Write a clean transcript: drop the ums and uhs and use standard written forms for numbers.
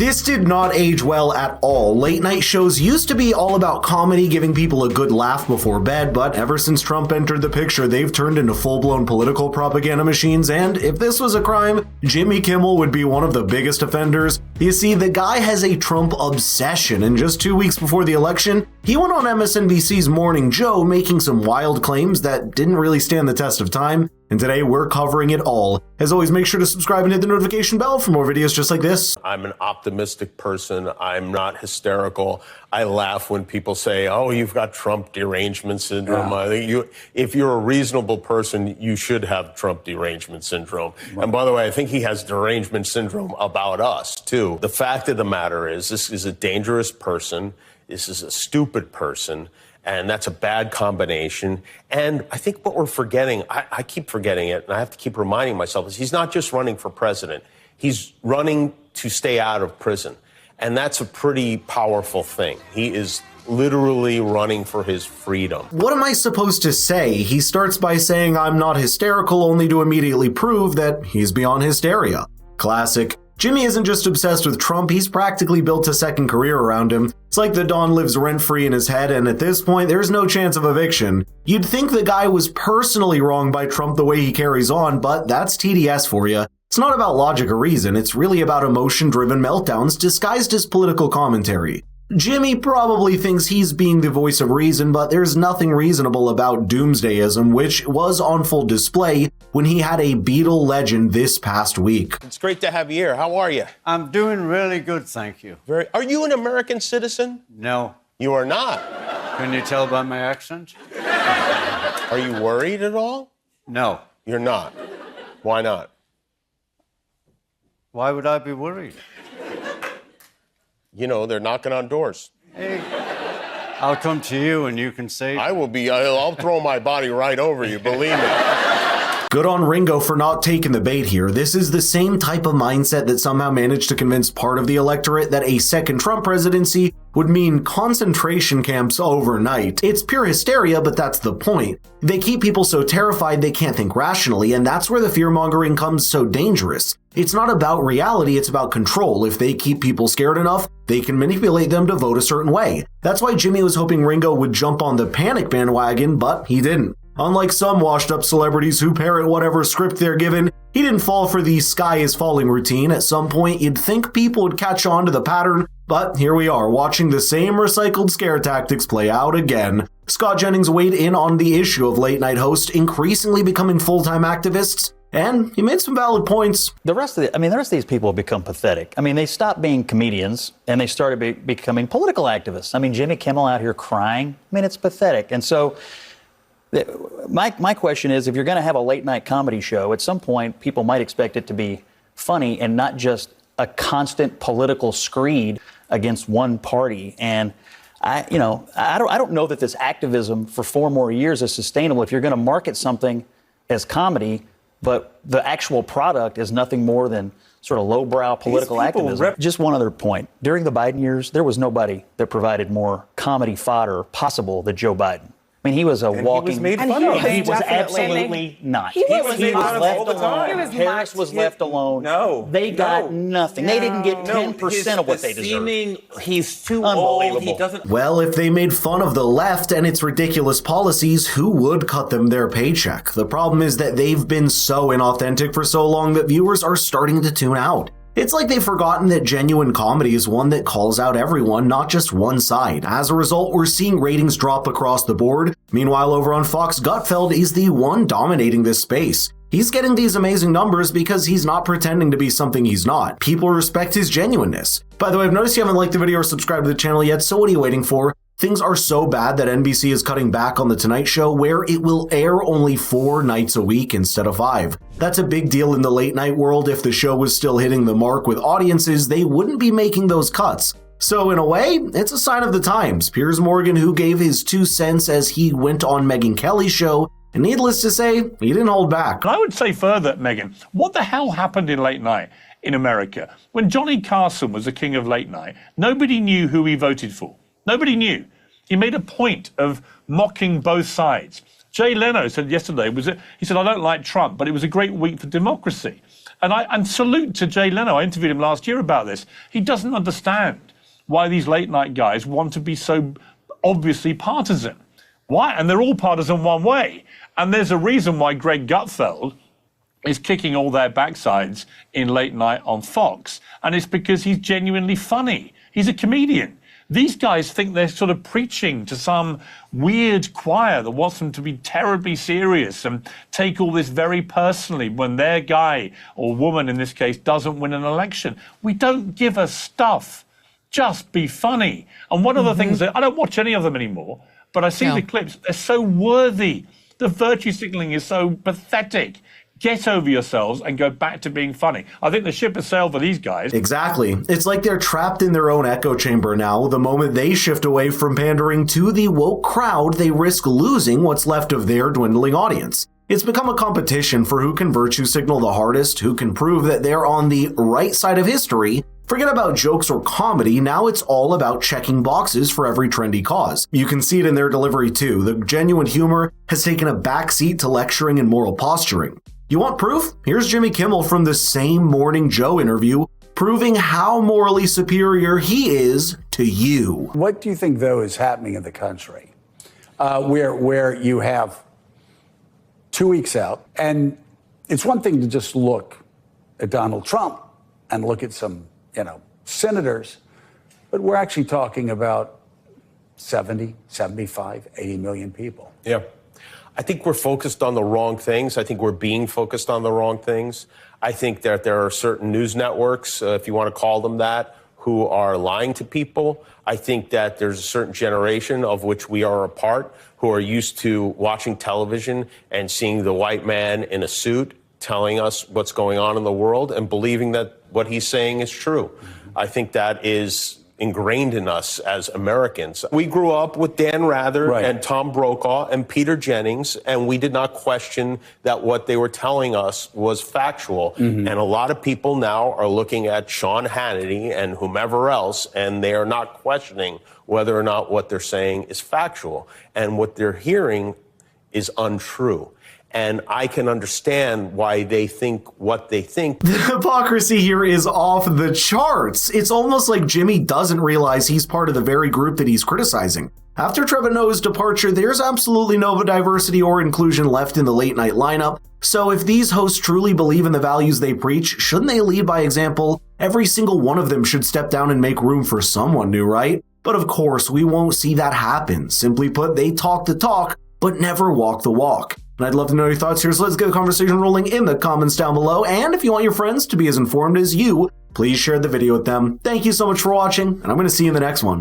This did not age well at all. Late night shows used to be all about comedy, giving people a good laugh before bed, but ever since Trump entered the picture, they've turned into full-blown political propaganda machines, and if this was a crime, Jimmy Kimmel would be one of the biggest offenders. You see, the guy has a Trump obsession, and just 2 weeks before the election, he went on MSNBC's Morning Joe making some wild claims that didn't really stand the test of time, and today we're covering it all. As always, make sure to subscribe and hit the notification bell for more videos just like this. I'm an optimistic person. I'm not hysterical. I laugh when people say, oh, you've got Trump derangement syndrome. I think if you're a reasonable person, you should have Trump derangement syndrome. Right. And by the way, I think he has derangement syndrome about us, too. The fact of the matter is, this is a dangerous person. This is a stupid person. And that's a bad combination. And I think what we're forgetting, I keep forgetting it, and I have to keep reminding myself, is he's not just running for president. He's running to stay out of prison. And that's a pretty powerful thing. He is literally running for his freedom. What am I supposed to say? He starts by saying I'm not hysterical, only to immediately prove that he's beyond hysteria. Classic. Jimmy isn't just obsessed with Trump, he's practically built a second career around him. It's like the Don lives rent-free in his head, and at this point, there's no chance of eviction. You'd think the guy was personally wronged by Trump the way he carries on, but that's TDS for you. It's not about logic or reason, it's really about emotion-driven meltdowns disguised as political commentary. Jimmy probably thinks he's being the voice of reason, but there's nothing reasonable about doomsdayism, which was on full display when he had a Beatle legend this past week. It's great to have you here. How are you? I'm doing really good, thank you. Are you an American citizen? No. You are not. Can you tell by my accent? Are you worried at all? No. You're not. Why not? Why would I be worried? You know, they're knocking on doors. Hey, I'll come to you and you can say... I'll throw my body right over you, believe me. Good on Ringo for not taking the bait here. This is the same type of mindset that somehow managed to convince part of the electorate that a second Trump presidency would mean concentration camps overnight. It's pure hysteria, but that's the point. They keep people so terrified they can't think rationally, and that's where the fearmongering comes so dangerous. It's not about reality, it's about control. If they keep people scared enough, they can manipulate them to vote a certain way. That's why Jimmy was hoping Ringo would jump on the panic bandwagon, but he didn't. Unlike some washed-up celebrities who parrot whatever script they're given, he didn't fall for the sky is falling routine. At some point, you'd think people would catch on to the pattern, but here we are, watching the same recycled scare tactics play out again. Scott Jennings weighed in on the issue of late-night hosts increasingly becoming full-time activists, and he made some valid points. The rest of these people have become pathetic. I mean, they stopped being comedians, and they started becoming political activists. I mean, Jimmy Kimmel out here crying. I mean, it's pathetic. And so... My question is, if you're going to have a late-night comedy show, at some point, people might expect it to be funny and not just a constant political screed against one party. And I don't know that this activism for 4 more years is sustainable if you're going to market something as comedy, but the actual product is nothing more than sort of lowbrow political activism. Just one other point. During the Biden years, there was nobody that provided more comedy fodder possible than Joe Biden. I mean, he was a walking... He was made fun of. He was absolutely not. He was made fun of all the time. Harris was left alone. No. They got nothing. They didn't get 10% of what they deserved. He's too old. He doesn't... Well, if they made fun of the left and its ridiculous policies, who would cut them their paycheck? The problem is that they've been so inauthentic for so long that viewers are starting to tune out. It's like they've forgotten that genuine comedy is one that calls out everyone, not just one side. As a result, we're seeing ratings drop across the board. Meanwhile, over on Fox, Gutfeld is the one dominating this space. He's getting these amazing numbers because he's not pretending to be something he's not. People respect his genuineness. By the way, I've noticed you haven't liked the video or subscribed to the channel yet, so what are you waiting for? Things are so bad that NBC is cutting back on The Tonight Show, where it will air only 4 nights a week instead of 5. That's a big deal in the late night world. If the show was still hitting the mark with audiences, they wouldn't be making those cuts. So in a way, it's a sign of the times. Piers Morgan, who gave his 2 cents as he went on Megyn Kelly's show, and needless to say, he didn't hold back. I would say further, Megyn, what the hell happened in late night in America? When Johnny Carson was the king of late night, nobody knew who he voted for. Nobody knew. He made a point of mocking both sides. Jay Leno said yesterday, he said, I don't like Trump, but it was a great week for democracy. And salute to Jay Leno. I interviewed him last year about this. He doesn't understand why these late night guys want to be so obviously partisan. Why? And they're all partisan one way. And there's a reason why Greg Gutfeld is kicking all their backsides in late night on Fox. And it's because he's genuinely funny. He's a comedian. These guys think they're sort of preaching to some weird choir that wants them to be terribly serious and take all this very personally when their guy or woman, in this case, doesn't win an election. We don't give a stuff. Just be funny. And one of the things that I don't watch any of them anymore, but I see the clips. They're so worthy. The virtue signaling is so pathetic. Get over yourselves and go back to being funny. I think the ship has sailed for these guys. Exactly. It's like they're trapped in their own echo chamber now. The moment they shift away from pandering to the woke crowd, they risk losing what's left of their dwindling audience. It's become a competition for who can virtue signal the hardest, who can prove that they're on the right side of history. Forget about jokes or comedy, now it's all about checking boxes for every trendy cause. You can see it in their delivery too. The genuine humor has taken a backseat to lecturing and moral posturing. You want proof? Here's Jimmy Kimmel from the same Morning Joe interview, proving how morally superior he is to you. What do you think, though, is happening in the country where you have 2 weeks out, and it's one thing to just look at Donald Trump and look at some, senators, but we're actually talking about 70, 75, 80 million people. Yeah. I think we're focused on the wrong things. I think we're being focused on the wrong things. I think that there are certain news networks, if you want to call them that, who are lying to people. I think that there's a certain generation of which we are a part who are used to watching television and seeing the white man in a suit telling us what's going on in the world and believing that what he's saying is true. I think that is ingrained in us as Americans. We grew up with Dan Rather and Tom Brokaw and Peter Jennings, and we did not question that what they were telling us was factual. And a lot of people now are looking at Sean Hannity and whomever else, and they are not questioning whether or not what they're saying is factual. And what they're hearing is untrue. And I can understand why they think what they think. The hypocrisy here is off the charts. It's almost like Jimmy doesn't realize he's part of the very group that he's criticizing. After Trevor Noah's departure, there's absolutely no diversity or inclusion left in the late night lineup. So if these hosts truly believe in the values they preach, shouldn't they lead by example? Every single one of them should step down and make room for someone new, right? But of course, we won't see that happen. Simply put, they talk the talk, but never walk the walk. And I'd love to know your thoughts here, so let's get the conversation rolling in the comments down below. And if you want your friends to be as informed as you, please share the video with them. Thank you so much for watching, and I'm going to see you in the next one.